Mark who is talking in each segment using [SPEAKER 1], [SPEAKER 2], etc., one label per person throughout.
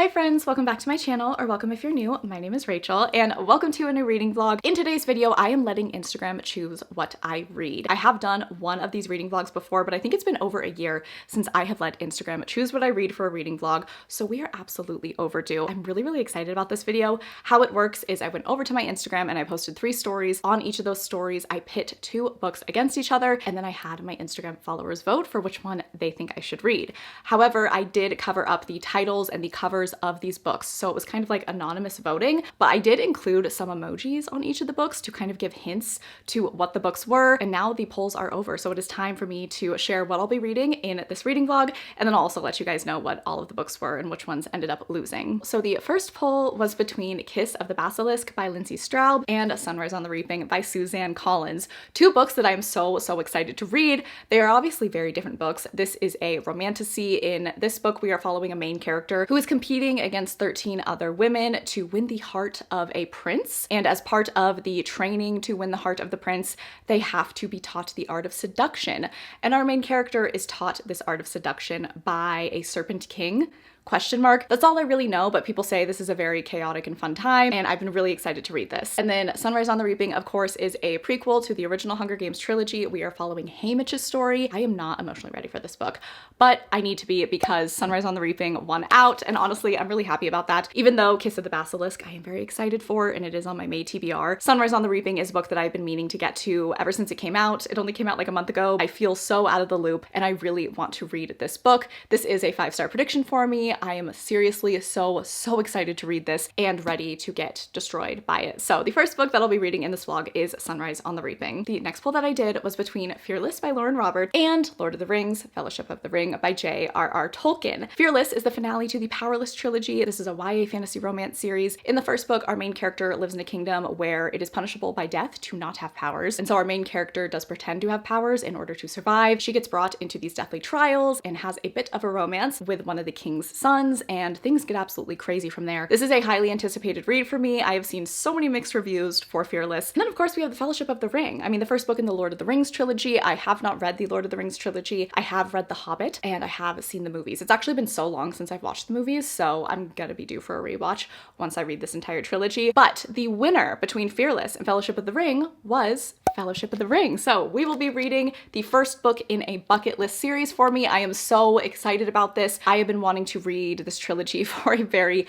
[SPEAKER 1] Hi friends, welcome back to my channel, or welcome if you're new. My name is Rachel, and welcome to a new reading vlog. In today's video, I am letting Instagram choose what I read. I have done one of these reading vlogs before, but I think it's been over a year since I have let Instagram choose what I read for a reading vlog, so we are absolutely overdue. I'm really excited about this video. How it works is I went over to my Instagram and I posted 3 stories. On each of those stories, I pit 2 books against each other, and then I had my Instagram followers vote for which one they think I should read. However, I did cover up the titles and the covers of these books, so it was kind of like anonymous voting, but I did include some emojis on each of the books to kind of give hints to what the books were. And now the polls are over, so it is time for me to share what I'll be reading in this reading vlog, and then I'll also let you guys know what all of the books were and which ones ended up losing. So the first poll was between Kiss of the Basilisk by Lindsay Straub and Sunrise on the Reaping by Suzanne Collins. 2 books that I'm so excited to read. They are obviously very different books. This is a romantasy. In this book, we are following a main character who is competing against 13 other women to win the heart of a prince. And as part of the training to win the heart of the prince, they have to be taught the art of seduction. And our main character is taught this art of seduction by a serpent king. Question mark. That's all I really know, but people say this is a very chaotic and fun time, and I've been really excited to read this. And then Sunrise on the Reaping, of course, is a prequel to the original Hunger Games trilogy. We are following Haymitch's story. I am not emotionally ready for this book, but I need to be because Sunrise on the Reaping won out, and honestly, I'm really happy about that. Even though Kiss of the Basilisk I am very excited for, and it is on my May TBR, Sunrise on the Reaping is a book that I've been meaning to get to ever since it came out. It only came out like a month ago. I feel so out of the loop, and I really want to read this book. This is a 5-star prediction for me. I am seriously so excited to read this and ready to get destroyed by it. So the first book that I'll be reading in this vlog is Sunrise on the Reaping. The next poll that I did was between Fearless by Lauren Roberts and Lord of the Rings, Fellowship of the Ring by J.R.R. Tolkien. Fearless is the finale to the Powerless trilogy. This is a YA fantasy romance series. In the first book, our main character lives in a kingdom where it is punishable by death to not have powers. And so our main character does pretend to have powers in order to survive. She gets brought into these deathly trials and has a bit of a romance with one of the king's sons, and things get absolutely crazy from there. This is a highly anticipated read for me. I have seen so many mixed reviews for Fearless. And then of course we have the Fellowship of the Ring. I mean, the first book in the Lord of the Rings trilogy. I have not read the Lord of the Rings trilogy. I have read The Hobbit, and I have seen the movies. It's actually been so long since I've watched the movies, so I'm gonna be due for a rewatch once I read this entire trilogy. But the winner between Fearless and Fellowship of the Ring was Fellowship of the Ring. So we will be reading the first book in a bucket list series for me. I am so excited about this. I have been wanting to read this trilogy for a very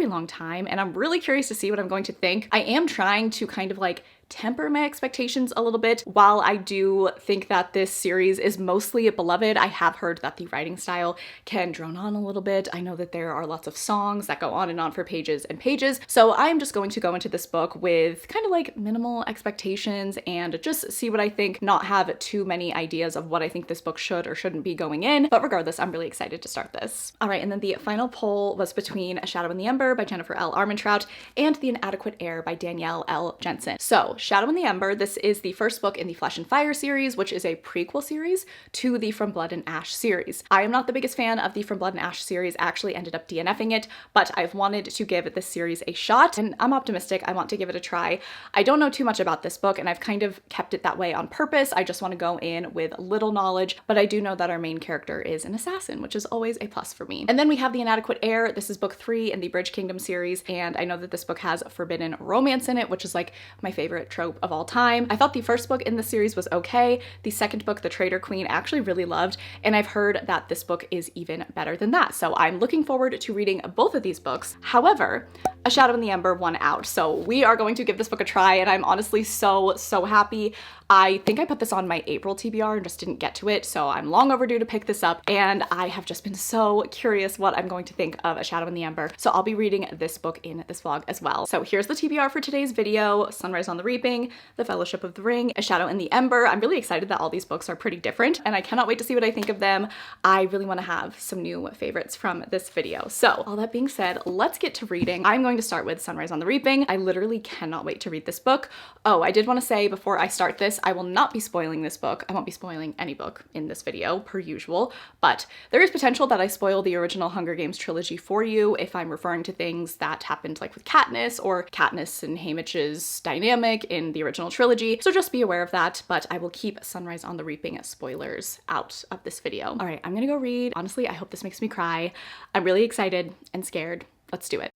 [SPEAKER 1] long time, and I'm really curious to see what I'm going to think. I am trying to kind of like temper my expectations a little bit. While I do think that this series is mostly beloved, I have heard that the writing style can drone on a little bit. I know that there are lots of songs that go on and on for pages and pages. So I'm just going to go into this book with kind of like minimal expectations and just see what I think, not have too many ideas of what I think this book should or shouldn't be going in. But regardless, I'm really excited to start this. All right, and then the final poll was between A Shadow in the Ember by Jennifer L. Armentrout and The Inadequate Heir by Danielle L. Jensen. So Shadow in the Ember, this is the first book in the Flesh and Fire series, which is a prequel series to the From Blood and Ash series. I am not the biggest fan of the From Blood and Ash series. I actually ended up DNFing it, but I've wanted to give this series a shot, and I'm optimistic. I want to give it a try. I don't know too much about this book, and I've kind of kept it that way on purpose. I just want to go in with little knowledge, but I do know that our main character is an assassin, which is always a plus for me. And then we have The Inadequate Heir. This is book 3 in the Bridge Kingdom series, and I know that this book has forbidden romance in it, which is like my favorite trope of all time. I thought the first book in the series was okay. The second book, The Traitor Queen, I actually really loved, and I've heard that this book is even better than that. So I'm looking forward to reading both of these books. However, A Shadow in the Ember won out, so we are going to give this book a try, and I'm honestly so happy. I think I put this on my April TBR and just didn't get to it, so I'm long overdue to pick this up, and I have just been so curious what I'm going to think of A Shadow in the Ember, so I'll be reading this book in this vlog as well. So here's the TBR for today's video: Sunrise on the Reaping, The Fellowship of the Ring, A Shadow in the Ember. I'm really excited that all these books are pretty different, and I cannot wait to see what I think of them. I really want to have some new favorites from this video. So all that being said, let's get to reading. I'm going to start with Sunrise on the Reaping. I literally cannot wait to read this book. Oh, I did want to say before I start this, I will not be spoiling this book. I won't be spoiling any book in this video, per usual, but there is potential that I spoil the original Hunger Games trilogy for you if I'm referring to things that happened like with Katniss or Katniss and Haymitch's dynamic in the original trilogy. So just be aware of that, but I will keep Sunrise on the Reaping spoilers out of this video. All right, I'm gonna go read. Honestly, I hope this makes me cry. I'm really excited and scared Let's do it.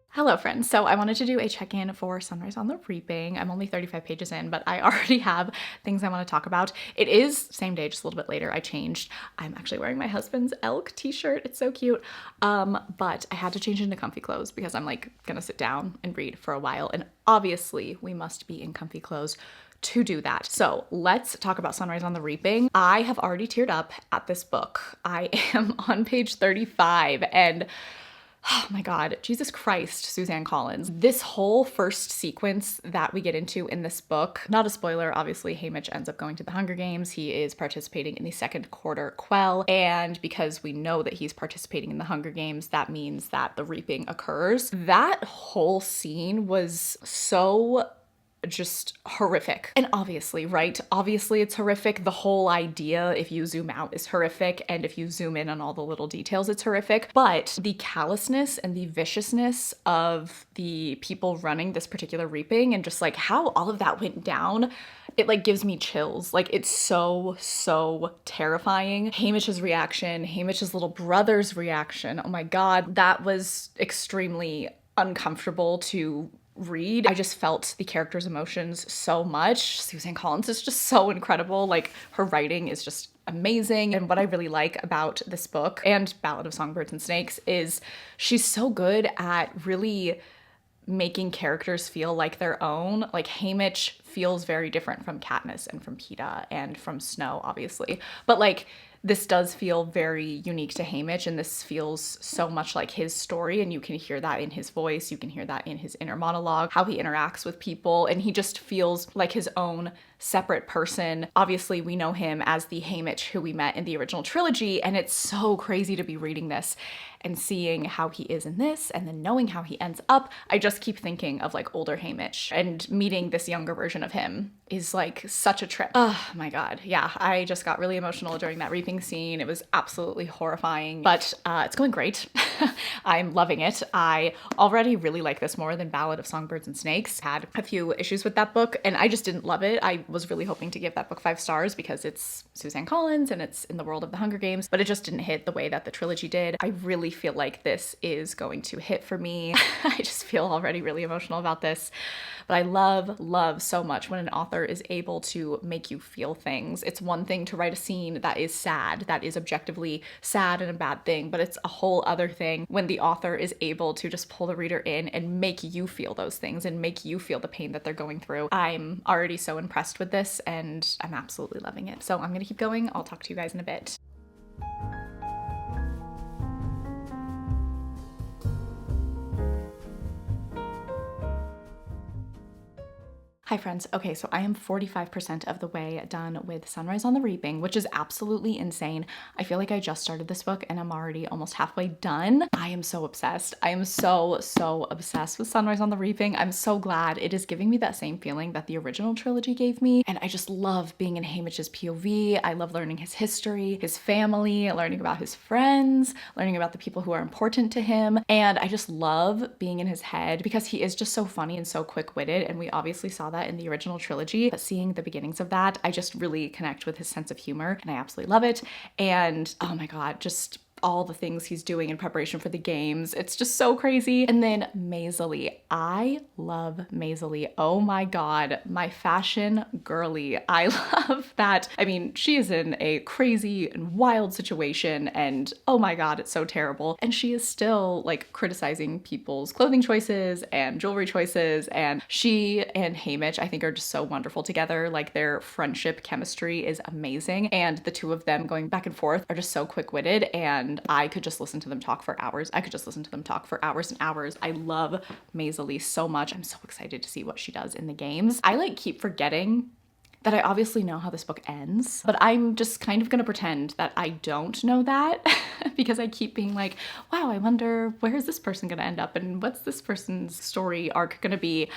[SPEAKER 1] Hello friends, so I wanted to do a check-in for Sunrise on the Reaping. I'm only 35 pages in, but I already have things I want to talk about. It is same day, just a little bit later. I changed. I'm actually wearing my husband's elk t-shirt. It's so cute. But I had to change into comfy clothes because I'm like gonna sit down and read for a while. And obviously we must be in comfy clothes to do that. So let's talk about Sunrise on the Reaping. I have already teared up at this book. I am on page 35 and oh my God, Jesus Christ, Suzanne Collins. This whole first sequence that we get into in this book, not a spoiler, obviously Haymitch ends up going to the Hunger Games. He is participating in the second quarter quell. And because we know that he's participating in the Hunger Games, that means that the reaping occurs. That whole scene was so just horrific. And obviously, right? Obviously it's horrific. The whole idea, if you zoom out, is horrific. And if you zoom in on all the little details, it's horrific. But the callousness and the viciousness of the people running this particular reaping and just like how all of that went down, it like gives me chills. Like it's so terrifying. Haymitch's reaction, Haymitch's little brother's reaction. Oh my God, that was extremely uncomfortable to read. I just felt the character's emotions so much. Suzanne Collins is just so incredible. Like her writing is just amazing. And what I really like about this book and Ballad of Songbirds and Snakes is she's so good at really making characters feel like their own. Like Haymitch feels very different from Katniss and from Peeta and from Snow, obviously. But like this does feel very unique to Haymitch, and this feels so much like his story, and you can hear that in his voice, you can hear that in his inner monologue, how he interacts with people, and he just feels like his own separate person. Obviously, we know him as the Haymitch who we met in the original trilogy, and it's so crazy to be reading this and seeing how he is in this, and then knowing how he ends up. I just keep thinking of like older Haymitch, and meeting this younger version of him is like such a trip. Oh my God. Yeah, I just got really emotional during that reaping scene. It was absolutely horrifying, but it's going great. I'm loving it. I already really like this more than Ballad of Songbirds and Snakes. Had a few issues with that book and I just didn't love it. I was really hoping to give that book 5 stars because it's Suzanne Collins and it's in the world of the Hunger Games, but it just didn't hit the way that the trilogy did. I really feel like this is going to hit for me. I just feel already really emotional about this, but I love so much when an author is able to make you feel things. It's one thing to write a scene that is sad, that is objectively sad and a bad thing, but it's a whole other thing when the author is able to just pull the reader in and make you feel those things and make you feel the pain that they're going through. I'm already so impressed with this and I'm absolutely loving it. So I'm gonna keep going. I'll talk to you guys in a bit. Hi friends. Okay, so I am 45% of the way done with Sunrise on the Reaping, which is absolutely insane. I feel like I just started this book and I'm already almost halfway done. I am so obsessed. I am so obsessed with Sunrise on the Reaping. I'm so glad it is giving me that same feeling that the original trilogy gave me. And I just love being in Haymitch's POV. I love learning his history, his family, learning about his friends, learning about the people who are important to him. And I just love being in his head because he is just so funny and so quick-witted. And we obviously saw that in the original trilogy, but seeing the beginnings of that, I just really connect with his sense of humor and I absolutely love it. And oh my God, just all the things he's doing in preparation for the games. It's just so crazy. And then Maysilee. I love Maysilee. Oh my God, my fashion girly. I love that. I mean, she is in a crazy and wild situation and oh my God, it's so terrible. And she is still like criticizing people's clothing choices and jewelry choices. And she and Haymitch, I think, are just so wonderful together. Like their friendship chemistry is amazing. And the two of them going back and forth are just so quick-witted and I could just listen to them talk for hours. I could just listen to them talk for hours and hours. I love Maysilee so much. I'm so excited to see what she does in the games. I like keep forgetting that I obviously know how this book ends, but I'm just kind of gonna pretend that I don't know that because I keep being like, wow, I wonder where is this person gonna end up and what's this person's story arc gonna be?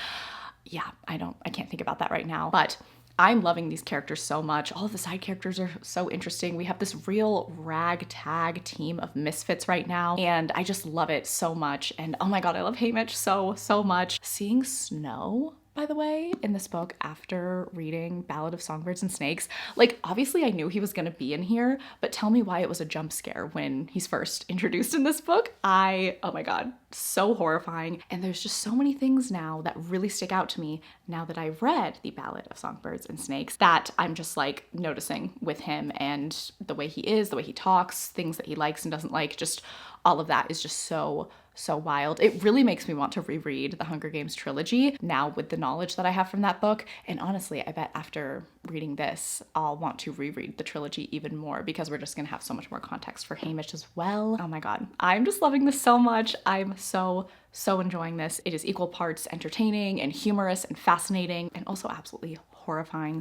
[SPEAKER 1] Yeah, I can't think about that right now, but I'm loving these characters so much. All of the side characters are so interesting. We have this real ragtag team of misfits right now, and I just love it so much. And oh my God, I love Haymitch so much. Seeing Snow by the way, in this book after reading Ballad of Songbirds and Snakes. Like, obviously I knew he was gonna be in here, but tell me why it was a jump scare when he's first introduced in this book. Oh my God, so horrifying. And there's just so many things now that really stick out to me now that I've read the Ballad of Songbirds and Snakes that I'm just like noticing with him, and the way he is, the way he talks, things that he likes and doesn't like, just all of that is just so wild. It really makes me want to reread the Hunger Games trilogy now with the knowledge that I have from that book. And honestly, I bet after reading this, I'll want to reread the trilogy even more because we're just gonna have so much more context for Haymitch as well. Oh my God, I'm just loving this so much. I'm so enjoying this. It is equal parts entertaining and humorous and fascinating and also absolutely horrifying.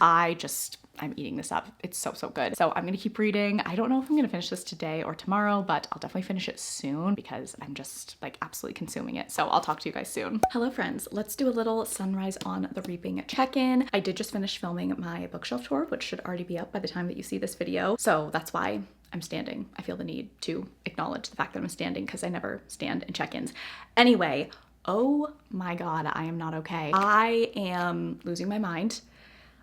[SPEAKER 1] I'm eating this up. It's so good. So I'm gonna keep reading. I don't know if I'm gonna finish this today or tomorrow, but I'll definitely finish it soon because I'm just like absolutely consuming it. So I'll talk to you guys soon. Hello friends, let's do a little Sunrise on the Reaping check-in. I did just finish filming my bookshelf tour, which should already be up by the time that you see this video. So that's why I'm standing. I feel the need to acknowledge the fact that I'm standing because I never stand in check-ins. Anyway, oh my God, I am not okay. I am losing my mind.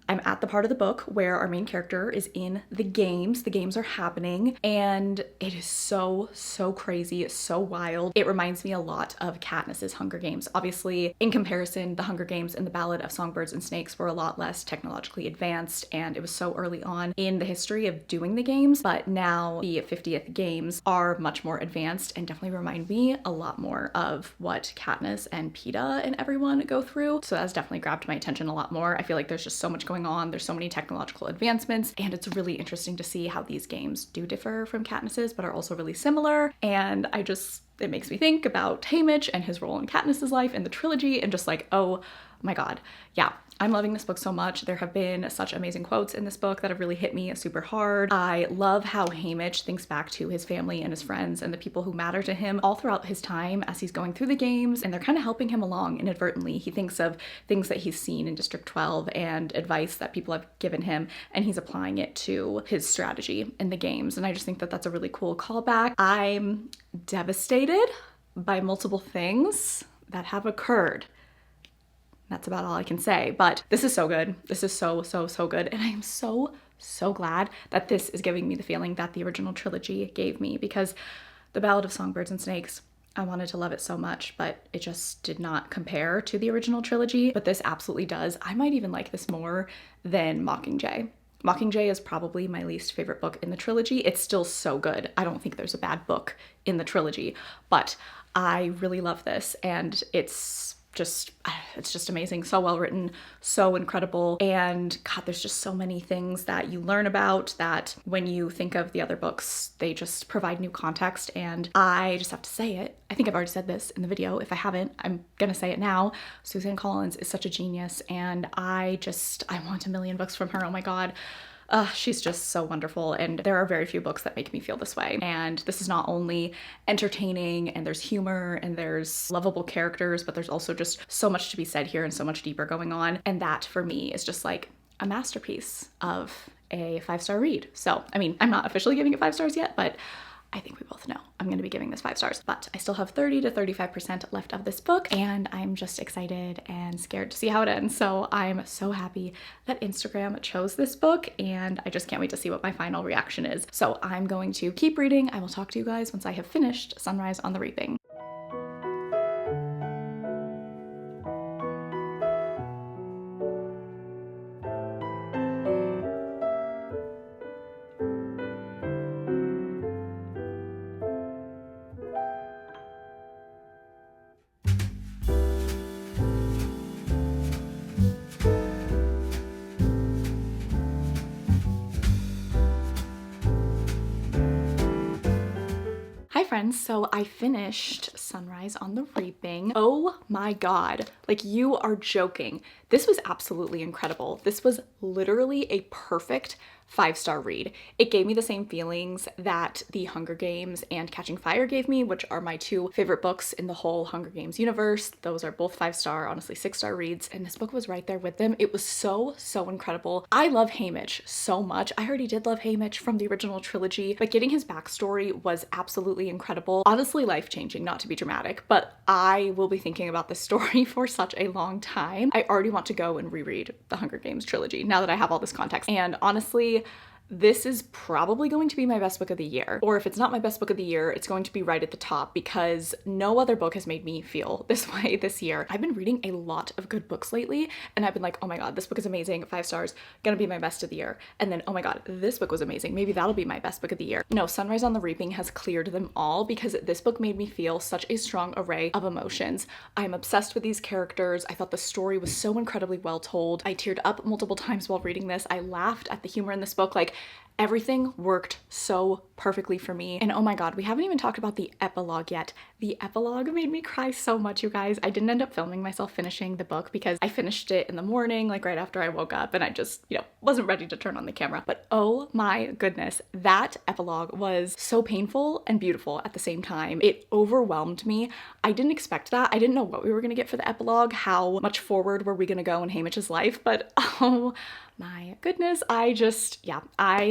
[SPEAKER 1] I'm at the part of the book where our main character is in the games. The games are happening and it is so crazy, so wild. It reminds me a lot of Katniss's Hunger Games. Obviously, in comparison, the Hunger Games and the Ballad of Songbirds and Snakes were a lot less technologically advanced, and it was so early on in the history of doing the games, but now the 50th games are much more advanced and definitely remind me a lot more of what Katniss and Peeta and everyone go through. So that's definitely grabbed my attention a lot more. I feel like there's just so much going on. There's so many technological advancements, and it's really interesting to see how these games do differ from Katniss's, but are also really similar. And it makes me think about Haymitch and his role in Katniss's life in the trilogy, and just like, oh my God. Yeah, I'm loving this book so much. There have been such amazing quotes in this book that have really hit me super hard. I love how Haymitch thinks back to his family and his friends and the people who matter to him all throughout his time as he's going through the games, and they're kind of helping him along inadvertently. He thinks of things that he's seen in District 12 and advice that people have given him, and he's applying it to his strategy in the games. And I just think that that's a really cool callback. I'm devastated by multiple things that have occurred. That's about all I can say, but this is so good. This is so good. And I am so glad that this is giving me the feeling that the original trilogy gave me, because the Ballad of Songbirds and Snakes, I wanted to love it so much, but it just did not compare to the original trilogy. But this absolutely does. I might even like this more than Mockingjay. Mockingjay is probably my least favorite book in the trilogy. It's still so good. I don't think there's a bad book in the trilogy, but I really love this, and it's just amazing. So well written, so incredible. And God, there's just so many things that you learn about that when you think of the other books, they just provide new context. And I just have to say it. I think I've already said this in the video. If I haven't, I'm gonna say it now. Suzanne Collins is such a genius, and I want a million books from her. Oh my God. She's just so wonderful, and there are very few books that make me feel this way. And this is not only entertaining, and there's humor, and there's lovable characters, but there's also just so much to be said here and so much deeper going on. And that for me is just like a masterpiece of a 5-star read. So, I mean, I'm not officially giving it 5 stars yet, but I think we both know I'm gonna be giving this 5 stars, but I still have 30 to 35% left of this book, and I'm just excited and scared to see how it ends. So I'm so happy that Instagram chose this book, and I just can't wait to see what my final reaction is. So I'm going to keep reading. I will talk to you guys once I have finished Sunrise on the Reaping. Hi friends, so I finished Sunrise on the Reaping. Oh my God, like you are joking. This was absolutely incredible. This was literally a perfect 5-star read. It gave me the same feelings that The Hunger Games and Catching Fire gave me, which are my two favorite books in the whole Hunger Games universe. Those are both 5-star, honestly 6-star reads, and this book was right there with them. It was so incredible. I love Haymitch so much. I already did love Haymitch from the original trilogy, but getting his backstory was absolutely incredible. Honestly, life-changing, not to be dramatic, but I will be thinking about this story for such a long time. I already want to go and reread the Hunger Games trilogy now that I have all this context. And honestly, this is probably going to be my best book of the year. Or if it's not my best book of the year, it's going to be right at the top because no other book has made me feel this way this year. I've been reading a lot of good books lately and I've been like, oh my God, this book is amazing, 5 stars, gonna be my best of the year. And then, oh my God, this book was amazing, maybe that'll be my best book of the year. No, Sunrise on the Reaping has cleared them all because this book made me feel such a strong array of emotions. I'm obsessed with these characters. I thought the story was so incredibly well told. I teared up multiple times while reading this. I laughed at the humor in this book. Like, everything worked so perfectly for me. And oh my God, we haven't even talked about the epilogue yet. The epilogue made me cry so much, you guys. I didn't end up filming myself finishing the book because I finished it in the morning, like right after I woke up, and I just, wasn't ready to turn on the camera. But oh my goodness, that epilogue was so painful and beautiful at the same time. It overwhelmed me. I didn't expect that. I didn't know what we were gonna get for the epilogue, how much forward were we gonna go in Haymitch's life, but oh my goodness, I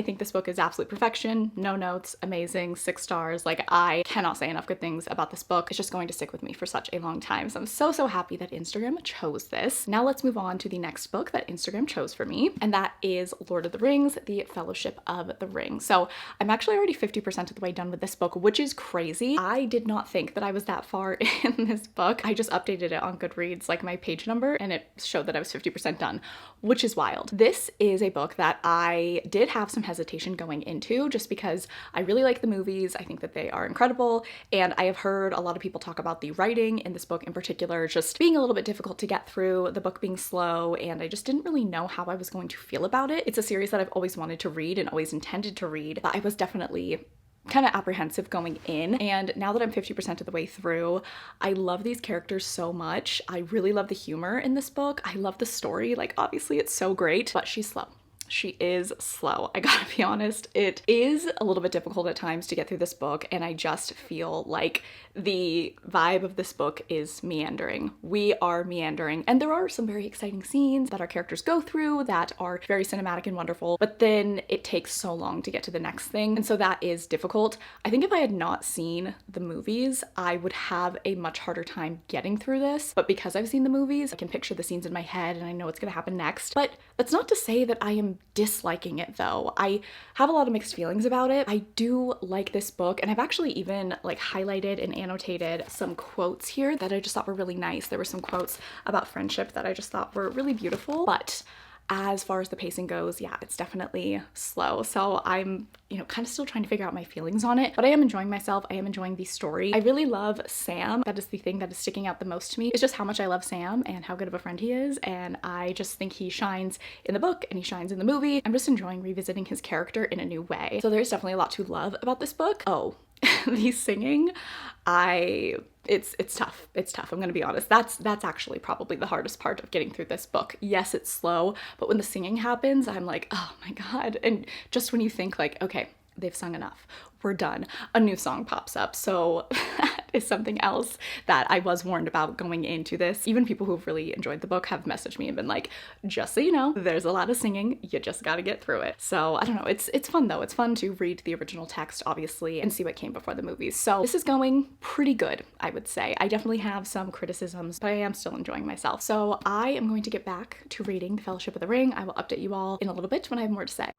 [SPEAKER 1] think this book is absolute perfection. No notes, amazing, 6 stars. Like, I cannot say enough good things about this book. It's just going to stick with me for such a long time. So I'm so happy that Instagram chose this. Now let's move on to the next book that Instagram chose for me, and that is Lord of the Rings, The Fellowship of the Ring. So I'm actually already 50% of the way done with this book, which is crazy. I did not think that I was that far in this book. I just updated it on Goodreads, like my page number, and it showed that I was 50% done, which is wild. This is a book that I did have some hesitation going into just because I really like the movies. I think that they are incredible, and I have heard a lot of people talk about the writing in this book in particular just being a little bit difficult to get through, the book being slow, and I just didn't really know how I was going to feel about it. It's a series that I've always wanted to read and always intended to read, but I was definitely kind of apprehensive going in, and now that I'm 50% of the way through, I love these characters so much. I really love the humor in this book. I love the story. Like, obviously it's so great, but she's slow. She is slow. I gotta be honest. It is a little bit difficult at times to get through this book, and I just feel like the vibe of this book is meandering. We are meandering, and there are some very exciting scenes that our characters go through that are very cinematic and wonderful, but then it takes so long to get to the next thing, and so that is difficult. I think if I had not seen the movies, I would have a much harder time getting through this, but because I've seen the movies, I can picture the scenes in my head and I know what's gonna happen next. But that's not to say that I am disliking it though. I have a lot of mixed feelings about it. I do like this book, and I've actually even like highlighted and annotated some quotes here that I just thought were really nice. There were some quotes about friendship that I just thought were really beautiful, but as far as the pacing goes, yeah, it's definitely slow. So I'm, kind of still trying to figure out my feelings on it, but I am enjoying myself. I am enjoying the story. I really love Sam. That is the thing that is sticking out the most to me. It's just how much I love Sam and how good of a friend he is. And I just think he shines in the book and he shines in the movie. I'm just enjoying revisiting his character in a new way. So there's definitely a lot to love about this book. Oh, the singing, it's tough. It's tough. I'm gonna be honest. That's actually probably the hardest part of getting through this book. Yes, it's slow, but when the singing happens, I'm like, oh my God. And just when you think like, okay, they've sung enough, we're done, a new song pops up. So that is something else that I was warned about going into this. Even people who've really enjoyed the book have messaged me and been like, just so you know, there's a lot of singing, you just gotta get through it. So I don't know, it's fun though. It's fun to read the original text, obviously, and see what came before the movies. So this is going pretty good, I would say. I definitely have some criticisms, but I am still enjoying myself. So I am going to get back to reading The Fellowship of the Ring. I will update you all in a little bit when I have more to say.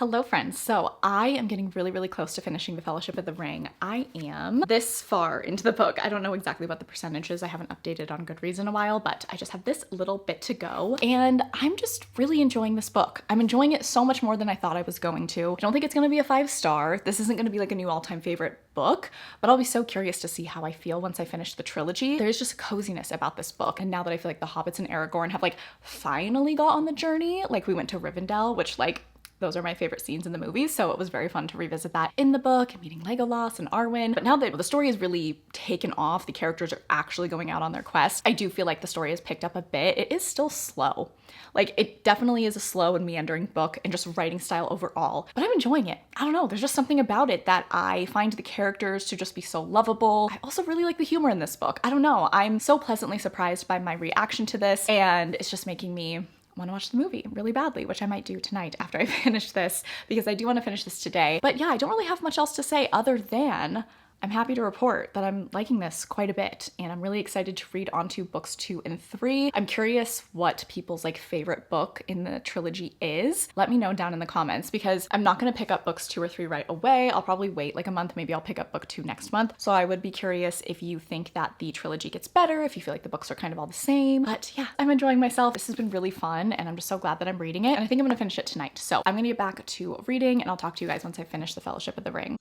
[SPEAKER 1] Hello friends. So I am getting really close to finishing The Fellowship of the Ring. I am this far into the book. I don't know exactly what the percentage is. I haven't updated on Goodreads in a while, but I just have this little bit to go. And I'm just really enjoying this book. I'm enjoying it so much more than I thought I was going to. I don't think it's gonna be a 5-star. This isn't gonna be like a new all-time favorite book, but I'll be so curious to see how I feel once I finish the trilogy. There's just a coziness about this book. And now that I feel like the Hobbits and Aragorn have like finally got on the journey, like we went to Rivendell, which like those are my favorite scenes in the movies, so it was very fun to revisit that in the book and meeting Legolas and Arwen. But now that the story is really taken off, the characters are actually going out on their quest, I do feel like the story has picked up a bit. It is still slow. Like, it definitely is a slow and meandering book and just writing style overall, but I'm enjoying it. I don't know, there's just something about it that I find the characters to just be so lovable. I also really like the humor in this book. I don't know, I'm so pleasantly surprised by my reaction to this, and it's just making me want to watch the movie really badly, which I might do tonight after I finish this, because I do want to finish this today. But yeah, I don't really have much else to say other than I'm happy to report that I'm liking this quite a bit, and I'm really excited to read on to books 2 and 3. I'm curious what people's like favorite book in the trilogy is. Let me know down in the comments, because I'm not gonna pick up books 2 or 3 right away. I'll probably wait like a month. Maybe I'll pick up book 2 next month. So I would be curious if you think that the trilogy gets better, if you feel like the books are kind of all the same. But yeah, I'm enjoying myself. This has been really fun, and I'm just so glad that I'm reading it. And I think I'm gonna finish it tonight. So I'm gonna get back to reading, and I'll talk to you guys once I finish The Fellowship of the Ring.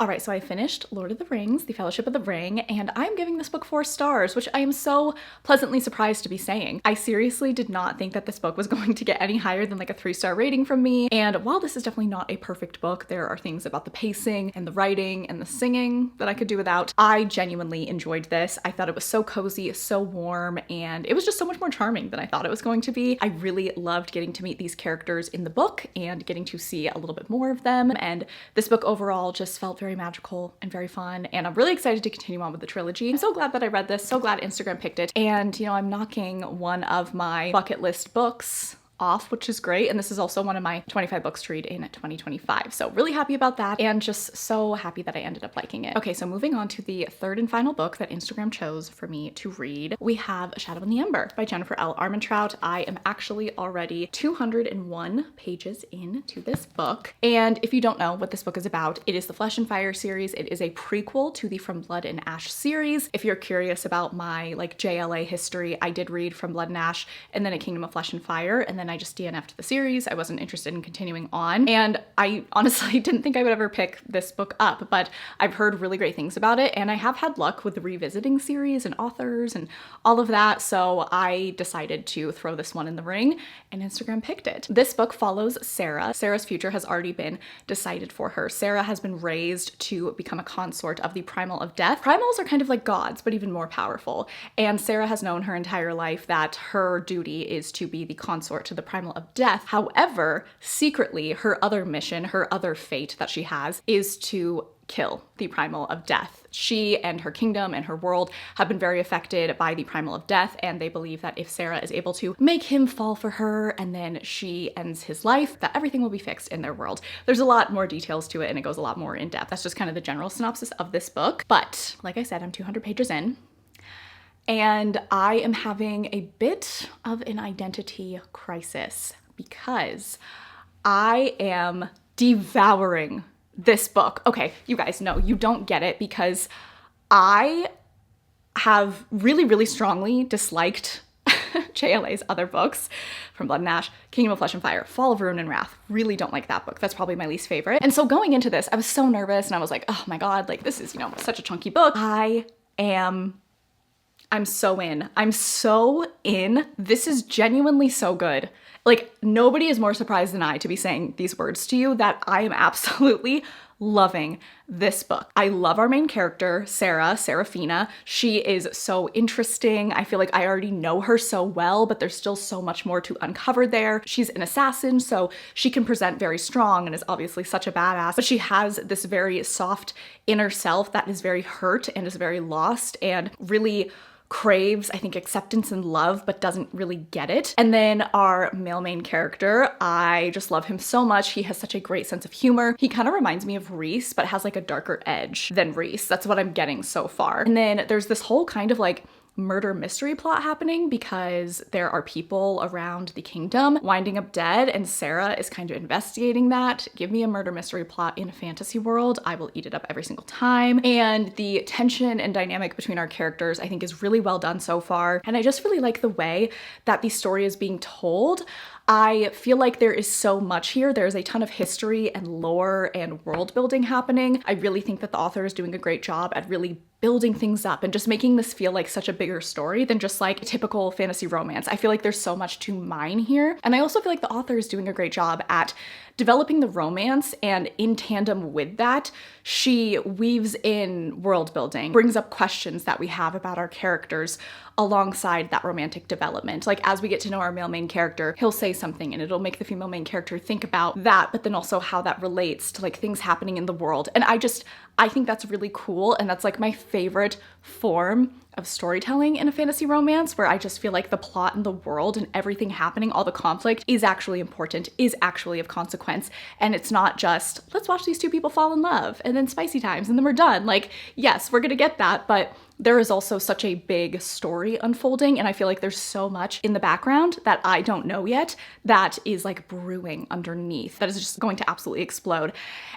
[SPEAKER 1] All right, so I finished Lord of the Rings, The Fellowship of the Ring, and I'm giving this book 4 stars, which I am so pleasantly surprised to be saying. I seriously did not think that this book was going to get any higher than like a 3-star rating from me. And while this is definitely not a perfect book, there are things about the pacing and the writing and the singing that I could do without. I genuinely enjoyed this. I thought it was so cozy, so warm, and it was just so much more charming than I thought it was going to be. I really loved getting to meet these characters in the book and getting to see a little bit more of them. And this book overall just felt very magical and very fun, and I'm really excited to continue on with the trilogy. I'm so glad that I read this, so glad Instagram picked it, and you know, I'm knocking one of my bucket list books off, which is great. And this is also one of my 25 books to read in 2025. So really happy about that, and just so happy that I ended up liking it. Okay, so moving on to the third and final book that Instagram chose for me to read, we have A Shadow in the Ember by Jennifer L. Armentrout. I am actually already 201 pages into this book. And if you don't know what this book is about, it is the Flesh and Fire series. It is a prequel to the From Blood and Ash series. If you're curious about my like JLA history, I did read From Blood and Ash and then A Kingdom of Flesh and Fire, and then I just DNF'd the series. I wasn't interested in continuing on, and I honestly didn't think I would ever pick this book up, but I've heard really great things about it, and I have had luck with the revisiting series and authors and all of that, so I decided to throw this one in the ring, and Instagram picked it. This book follows Sarah. Sarah's future has already been decided for her. Sarah has been raised to become a consort of the Primal of Death. Primals are kind of like gods, but even more powerful, and Sarah has known her entire life that her duty is to be the consort to the Primal of Death. However, secretly, her other mission, her other fate that she has, is to kill the Primal of Death. She and her kingdom and her world have been very affected by the Primal of Death, and they believe that if Sarah is able to make him fall for her and then she ends his life, that everything will be fixed in their world. There's a lot more details to it, and it goes a lot more in depth. That's just kind of the general synopsis of this book. But like I said, I'm 200 pages in, and I am having a bit of an identity crisis because I am devouring this book. Okay, you guys know you don't get it because I have really strongly disliked JLA's other books, From Blood and Ash, Kingdom of Flesh and Fire, Fall of Ruin and Wrath. Really don't like that book. That's probably my least favorite. And so going into this, I was so nervous, and I was like, oh my god, like this is, you know, such a chunky book. I'm so in. I'm so in. This is genuinely so good. Like, nobody is more surprised than I to be saying these words to you that I am absolutely loving this book. I love our main character, Sarah, Seraphina. She is so interesting. I feel like I already know her so well, but there's still so much more to uncover there. She's an assassin, so she can present very strong and is obviously such a badass, but she has this very soft inner self that is very hurt and is very lost and really craves, I think, acceptance and love, but doesn't really get it. And then our male main character, I just love him so much. He has such a great sense of humor. He kind of reminds me of Reese, but has like a darker edge than Reese. That's what I'm getting so far. And then there's this whole kind of like murder mystery plot happening because there are people around the kingdom winding up dead, and Sarah is kind of investigating that. Give me a murder mystery plot in a fantasy world, I will eat it up every single time. And the tension and dynamic between our characters I think is really well done so far, and I just really like the way that the story is being told. I feel like there is so much here. There's a ton of history and lore and world building happening. I really think that the author is doing a great job at really building things up and just making this feel like such a bigger story than just like a typical fantasy romance. I feel like there's so much to mine here. And I also feel like the author is doing a great job at developing the romance, and in tandem with that, she weaves in world building, brings up questions that we have about our characters alongside that romantic development. Like as we get to know our male main character, he'll say something and it'll make the female main character think about that, but then also how that relates to like things happening in the world. And I think that's really cool, and that's like my favorite form of storytelling in a fantasy romance, where I just feel like the plot and the world and everything happening, all the conflict is actually important, is actually of consequence. And it's not just, let's watch these two people fall in love and then spicy times and then we're done. Like, yes, we're gonna get that, but there is also such a big story unfolding, and I feel like there's so much in the background that I don't know yet that is like brewing underneath that is just going to absolutely explode.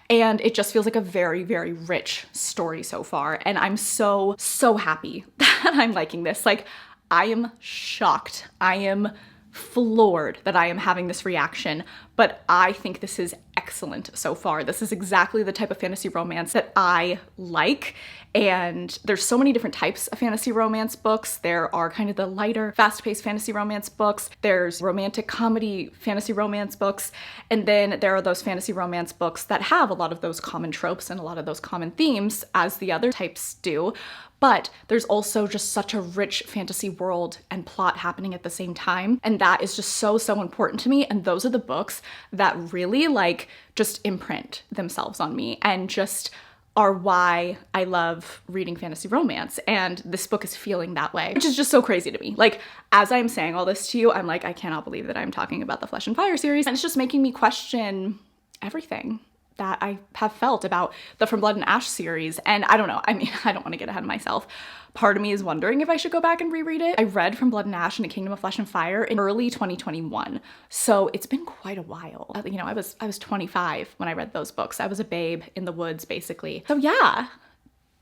[SPEAKER 1] And it just feels like a very, very rich story so far, and I'm so happy that I'm liking this. Like, I am shocked. I am floored that I am having this reaction, but I think this is excellent so far. This is exactly the type of fantasy romance that I like. And there's so many different types of fantasy romance books. There are kind of the lighter, fast-paced fantasy romance books. There's romantic comedy fantasy romance books. And then there are those fantasy romance books that have a lot of those common tropes and a lot of those common themes, as the other types do. But there's also just such a rich fantasy world and plot happening at the same time. And that is just so important to me. And those are the books that really like just imprint themselves on me and just are why I love reading fantasy romance. And this book is feeling that way, which is just so crazy to me. Like, as I'm saying all this to you, I'm like, I cannot believe that I'm talking about the Flesh and Fire series. And it's just making me question everything that I have felt about the From Blood and Ash series. And I don't know, I mean, I don't want to get ahead of myself. Part of me is wondering if I should go back and reread it. I read From Blood and Ash and A Kingdom of Flesh and Fire in early 2021. So it's been quite a while. You know, I was 25 when I read those books. I was a babe in the woods, basically. So yeah,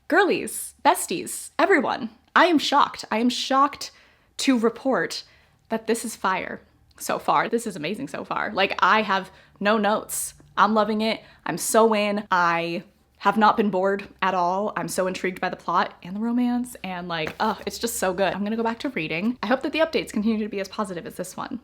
[SPEAKER 1] girlies, besties, everyone, I am shocked. I am shocked to report that this is fire so far. This is amazing so far. Like, I have no notes. I'm loving it. I'm so in. I have not been bored at all. I'm so intrigued by the plot and the romance, and like, oh, it's just so good. I'm gonna go back to reading. I hope that the updates continue to be as positive as this one.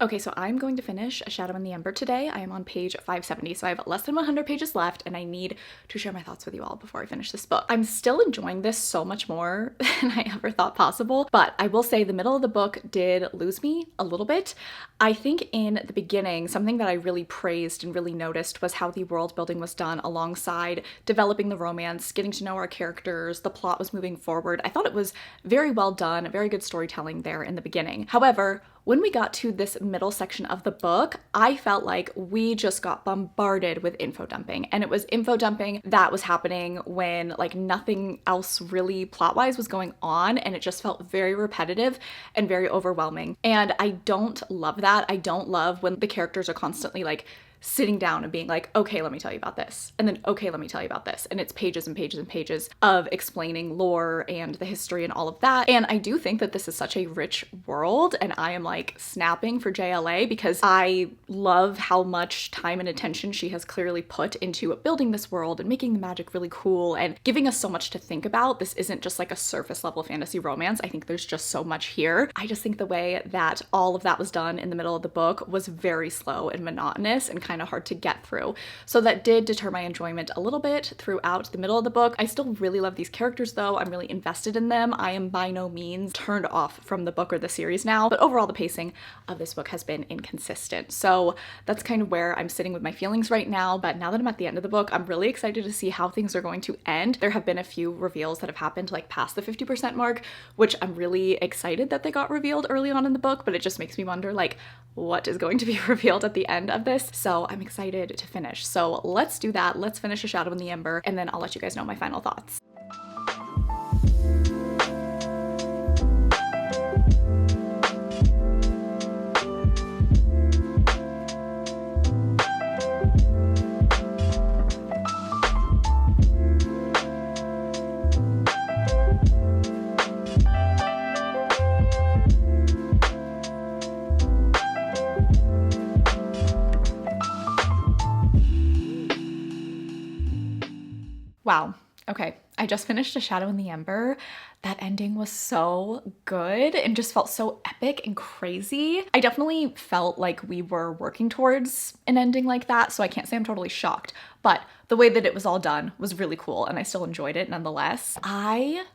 [SPEAKER 1] Okay, so I'm going to finish A Shadow in the Ember today. I am on page 570, so I have less than 100 pages left, and I need to share my thoughts with you all before I finish this book. I'm still enjoying this so much more than I ever thought possible, but I will say the middle of the book did lose me a little bit. I think in the beginning, something that I really praised and really noticed was how the world building was done alongside developing the romance, getting to know our characters, the plot was moving forward. I thought it was very well done, very good storytelling there in the beginning. However, when we got to this middle section of the book, I felt like we just got bombarded with info dumping. And it was info dumping that was happening when like nothing else really plot-wise was going on, and it just felt very repetitive and very overwhelming. And I don't love that. I don't love when the characters are constantly like sitting down and being like, okay, let me tell you about this. And then, okay, let me tell you about this. And it's pages and pages and pages of explaining lore and the history and all of that. And I do think that this is such a rich world, and I am like snapping for JLA because I love how much time and attention she has clearly put into building this world and making the magic really cool and giving us so much to think about. This isn't just like a surface level fantasy romance. I think there's just so much here. I just think the way that all of that was done in the middle of the book was very slow and monotonous and kind kind of hard to get through. So that did deter my enjoyment a little bit throughout the middle of the book. I still really love these characters though. I'm really invested in them. I am by no means turned off from the book or the series now, but overall the pacing of this book has been inconsistent. So that's kind of where I'm sitting with my feelings right now. But now that I'm at the end of the book, I'm really excited to see how things are going to end. There have been a few reveals that have happened like past the 50% mark, which I'm really excited that they got revealed early on in the book, but it just makes me wonder like what is going to be revealed at the end of this. So I'm excited to finish. So let's do that. Let's finish A Shadow in the Ember, and then I'll let you guys know my final thoughts. Wow. Okay, I just finished A Shadow in the Ember. That ending was so good and just felt so epic and crazy. I definitely felt like we were working towards an ending like that, so I can't say I'm totally shocked, but the way that it was all done was really cool and I still enjoyed it nonetheless. I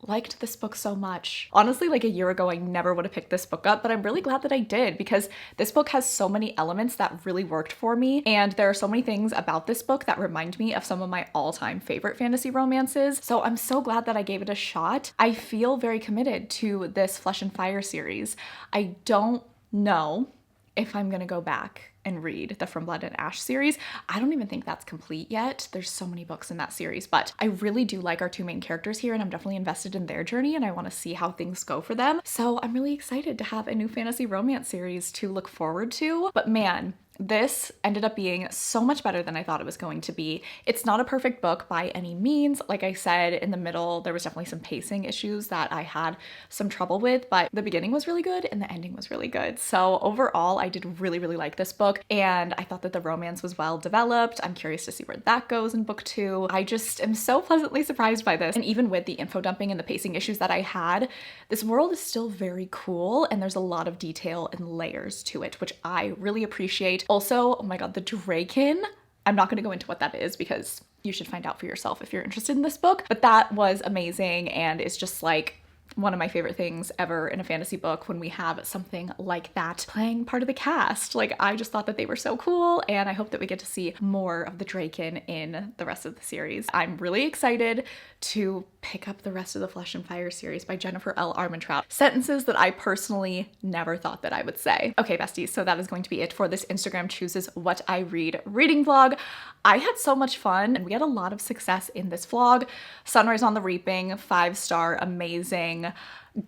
[SPEAKER 1] liked this book so much. Honestly, like a year ago, I never would have picked this book up, but I'm really glad that I did because this book has so many elements that really worked for me. And there are so many things about this book that remind me of some of my all-time favorite fantasy romances. So I'm so glad that I gave it a shot. I feel very committed to this Flesh and Fire series. I don't know if I'm gonna go back and read the From Blood and Ash series. I don't even think that's complete yet. There's so many books in that series, but I really do like our two main characters here and I'm definitely invested in their journey and I want to see how things go for them. So I'm really excited to have a new fantasy romance series to look forward to. But man, this ended up being so much better than I thought it was going to be. It's not a perfect book by any means. Like I said, in the middle, there was definitely some pacing issues that I had some trouble with, but the beginning was really good and the ending was really good. So overall, I did really, really like this book and I thought that the romance was well developed. I'm curious to see where that goes in book 2. I just am so pleasantly surprised by this. And even with the info dumping and the pacing issues that I had, this world is still very cool and there's a lot of detail and layers to it, which I really appreciate. Also, oh my god, the Draken. I'm not going to go into what that is because you should find out for yourself if you're interested in this book, but that was amazing and it's just like one of my favorite things ever in a fantasy book when we have something like that playing part of the cast. Like, I just thought that they were so cool and I hope that we get to see more of the Draken in the rest of the series. I'm really excited to pick up the rest of the Flesh and Fire series by Jennifer L. Armentrout. Sentences that I personally never thought that I would say. Okay, besties, so that is going to be it for this Instagram Chooses What I Read reading vlog. I had so much fun and we had a lot of success in this vlog. Sunrise on the Reaping, 5-star, amazing.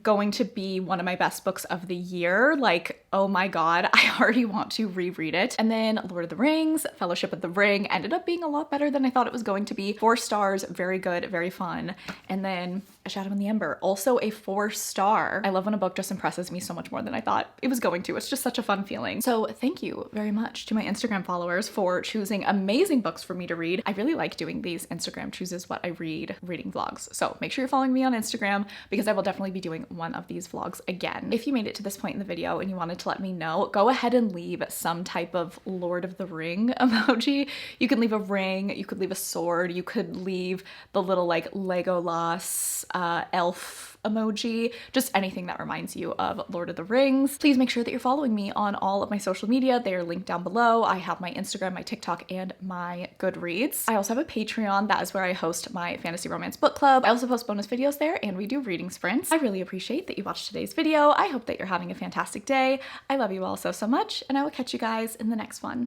[SPEAKER 1] Going to be one of my best books of the year. Like, oh my god, I already want to reread it. And then Lord of the Rings, Fellowship of the Ring ended up being a lot better than I thought it was going to be. 4 stars, very good, very fun. And then A Shadow in the Ember, also a 4-star. I love when a book just impresses me so much more than I thought it was going to. It's just such a fun feeling. So thank you very much to my Instagram followers for choosing amazing books for me to read. I really like doing these Instagram Chooses What I Read reading vlogs. So make sure you're following me on Instagram because I will definitely be doing one of these vlogs again. If you made it to this point in the video and you wanted to let me know, go ahead and leave some type of Lord of the Ring emoji. You could leave a ring, you could leave a sword, you could leave the little like Legolas elf emoji, just anything that reminds you of Lord of the Rings. Please make sure that you're following me on all of my social media. They are linked down below. I have my Instagram, my TikTok, and my Goodreads. I also have a Patreon. That is where I host my fantasy romance book club. I also post bonus videos there and we do reading sprints. I really appreciate that you watched today's video. I hope that you're having a fantastic day. I love you all so, so much and I will catch you guys in the next one.